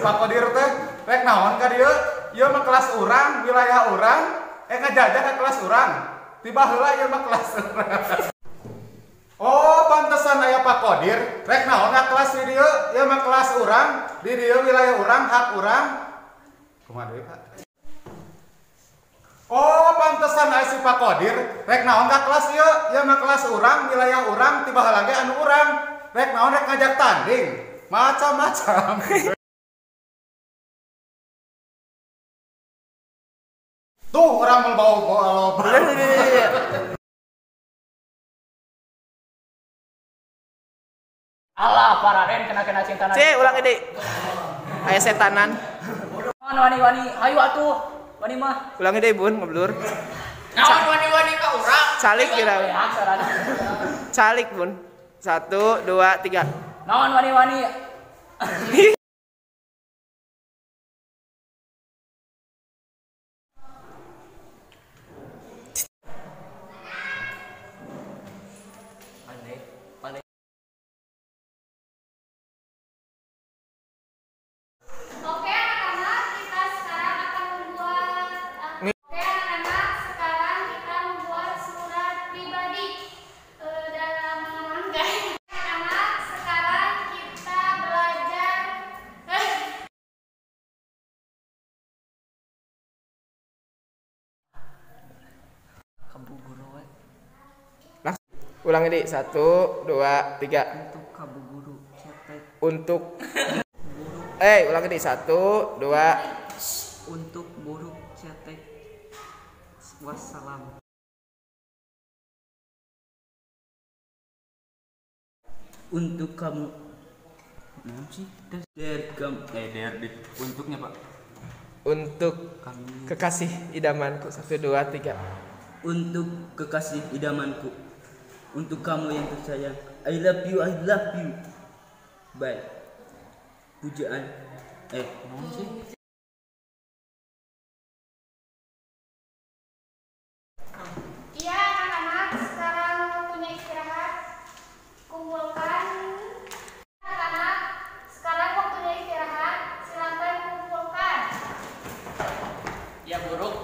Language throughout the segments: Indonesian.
Pak Kodir teh rek naon ka dieu? Ieu mah kelas urang, wilayah urang, ngajajah ka kelas urang. Tiba heula ieu mah kelas urang. Oh, pantesan aya Pak Kodir, rek naon kelas di dieu? Ieu mah kelas urang, di dieu wilayah urang, hak urang. Kumaha deui, Pak? Oh, pantesan aya si Pak Kodir, rek naon kelas ieu? Ieu mah kelas urang, wilayah urang, tiba heula ge anu urang. Rek naon rek ngajak tanding. Macam-macam. Tuh orang mau bawa loba. Allah, Raden kena cinta nanti. Ulang ini. Aya setanan. Wani, ayo atuh. Wani mah. Ulang ini Bun, ngoblur. Naon wani ka urang? Calik kira. Calik Bun. 1, 2, 3. Naon wani. Ulang ini 1, 2, 3. Untuk kabu guru cetek. Untuk ulang ini 1, 2. Untuk buruk cetek. Wassalam. Untuk kamu. Nah, sih? Untuknya, Pak. Untuk Kami. kekasih idamanku 1, 2, 3. Untuk kekasih idamanku. Untuk kamu yang tersayang, I love you. Bye. Pujaan. Naon sih? Iya, anak-anak, sekarang waktunya istirahat. Kumpulkan. Anak-anak, sekarang waktunya istirahat. Silakan kumpulkan. Ya, buruk.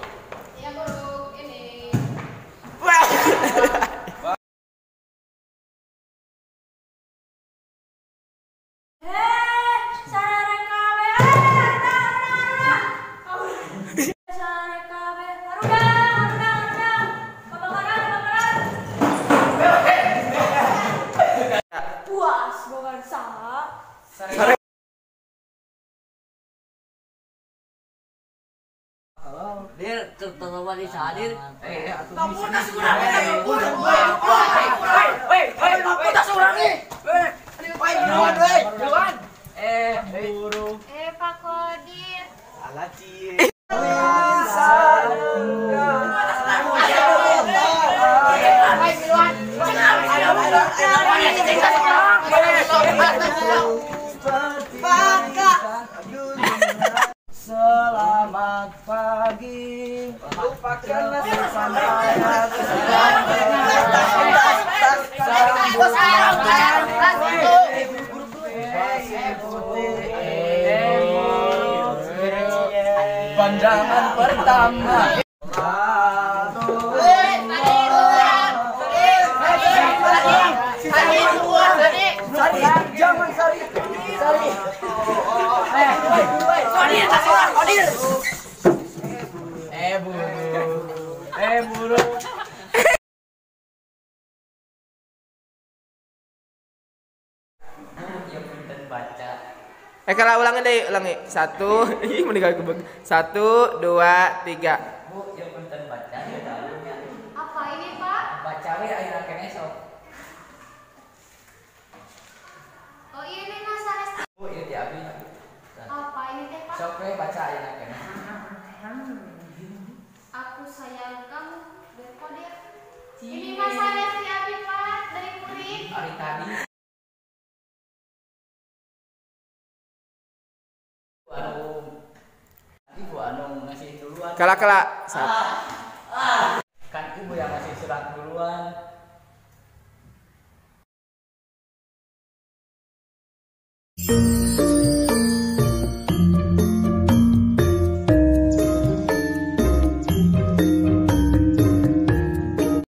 Ya, guru, ini. Puas, bukan salah. Dir, terutama di sadir. Kamu udah surang nih. Kamu udah surang nih. Guru. Pak Kodir. Alaci. Selamat pagi. Lupakanlah pandangan pertama. Jangan Sari. Buru. Ya pinter baca. Kalau ulangi deh, ulangi. 1, ih meninggal kebun. 1, 2, 3. Bu, ya pinter baca ya dalunya. Apa ini, Pak? Baca we ayeuna kene sok. Oh, ini masalah. Bu, ieu ti abi. Apa ini teh, Pak? Sok we baca ayeuna kene. Aku sayang kamu, Kodir. Ini masalah si Abi, Pak, dari murid. Ari tadi. Ibu anu ngasih duluan. Kala. Kan ibu yang ngasih surat duluan.